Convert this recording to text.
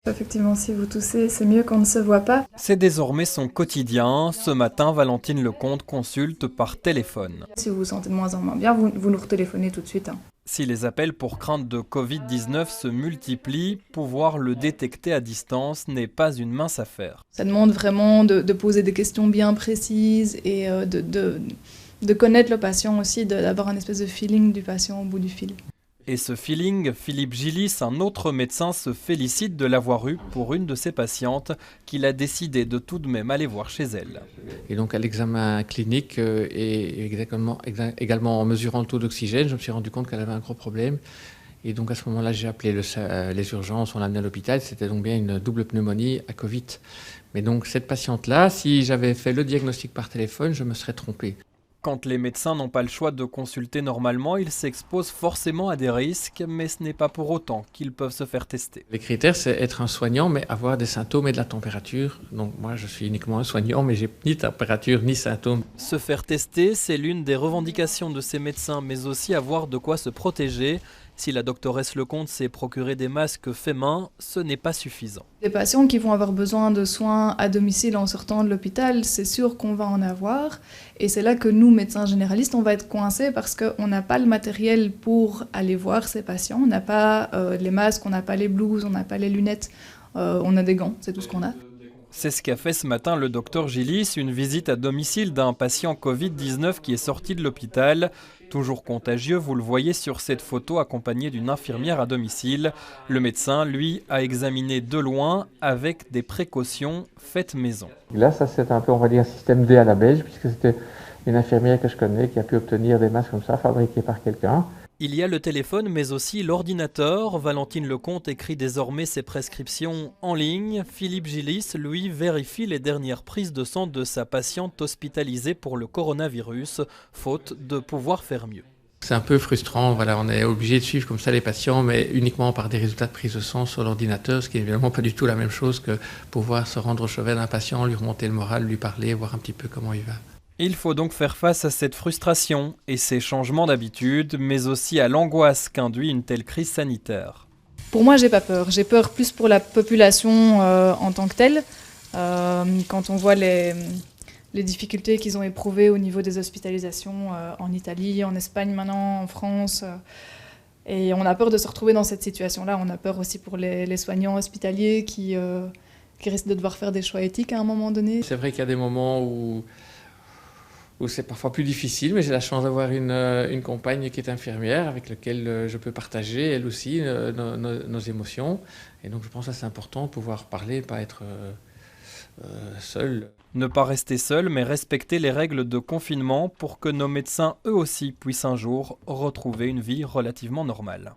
Effectivement, si vous toussez, c'est mieux qu'on ne se voit pas. C'est désormais son quotidien. Ce matin, Valentine Lecomte consulte par téléphone. Si vous vous sentez de moins en moins bien, vous nous retéléphonez tout de suite. Si les appels pour crainte de Covid-19 se multiplient, pouvoir le détecter à distance n'est pas une mince affaire. Ça demande vraiment de poser des questions bien précises et de connaître le patient aussi, d'avoir un espèce de feeling du patient au bout du fil. Et ce feeling, Philippe Gillis, un autre médecin, se félicite de l'avoir eu pour une de ses patientes qu'il a décidé de tout de même aller voir chez elle. Et donc à l'examen clinique et également en mesurant le taux d'oxygène, je me suis rendu compte qu'elle avait un gros problème. Et donc à ce moment-là, j'ai appelé les urgences, on l'a amenée à l'hôpital. C'était donc bien une double pneumonie à Covid. Mais donc cette patiente-là, si j'avais fait le diagnostic par téléphone, je me serais trompé. Quand les médecins n'ont pas le choix de consulter normalement, ils s'exposent forcément à des risques, mais ce n'est pas pour autant qu'ils peuvent se faire tester. Les critères, c'est être un soignant, mais avoir des symptômes et de la température. Donc moi, je suis uniquement un soignant, mais j'ai ni température ni symptômes. Se faire tester, c'est l'une des revendications de ces médecins, mais aussi avoir de quoi se protéger. Si la doctoresse Lecomte s'est procuré des masques faits main, ce n'est pas suffisant. Les patients qui vont avoir besoin de soins à domicile en sortant de l'hôpital, c'est sûr qu'on va en avoir. Et c'est là que nous, médecins généralistes, on va être coincés parce qu'on n'a pas le matériel pour aller voir ces patients. On n'a pas les masques, on n'a pas les blouses, on n'a pas les lunettes, on a des gants, c'est tout ce qu'on a. C'est ce qu'a fait ce matin le docteur Gillis, une visite à domicile d'un patient Covid-19 qui est sorti de l'hôpital. Toujours contagieux, vous le voyez sur cette photo accompagné d'une infirmière à domicile. Le médecin, lui, a examiné de loin avec des précautions faites maison. Là, ça c'est un peu, on va dire, un système D à la belge, puisque c'était une infirmière que je connais qui a pu obtenir des masques comme ça, fabriqués par quelqu'un. Il y a le téléphone, mais aussi l'ordinateur. Valentine Lecomte écrit désormais ses prescriptions en ligne. Philippe Gillis, lui, vérifie les dernières prises de sang de sa patiente hospitalisée pour le coronavirus, faute de pouvoir faire mieux. C'est un peu frustrant, voilà, on est obligé de suivre comme ça les patients, mais uniquement par des résultats de prise de sang sur l'ordinateur, ce qui n'est évidemment pas du tout la même chose que pouvoir se rendre au chevet d'un patient, lui remonter le moral, lui parler, voir un petit peu comment il va. Il faut donc faire face à cette frustration et ces changements d'habitude, mais aussi à l'angoisse qu'induit une telle crise sanitaire. Pour moi, j'ai pas peur. J'ai peur plus pour la population en tant que telle. Quand on voit les difficultés qu'ils ont éprouvées au niveau des hospitalisations en Italie, en Espagne maintenant, en France. Et on a peur de se retrouver dans cette situation-là. On a peur aussi pour les soignants hospitaliers qui risquent de devoir faire des choix éthiques à un moment donné. C'est vrai qu'il y a des moments où c'est parfois plus difficile, mais j'ai la chance d'avoir une compagne qui est infirmière avec laquelle je peux partager, elle aussi, nos émotions. Et donc je pense que c'est important de pouvoir parler, pas être seul. Ne pas rester seul, mais respecter les règles de confinement pour que nos médecins, eux aussi, puissent un jour retrouver une vie relativement normale.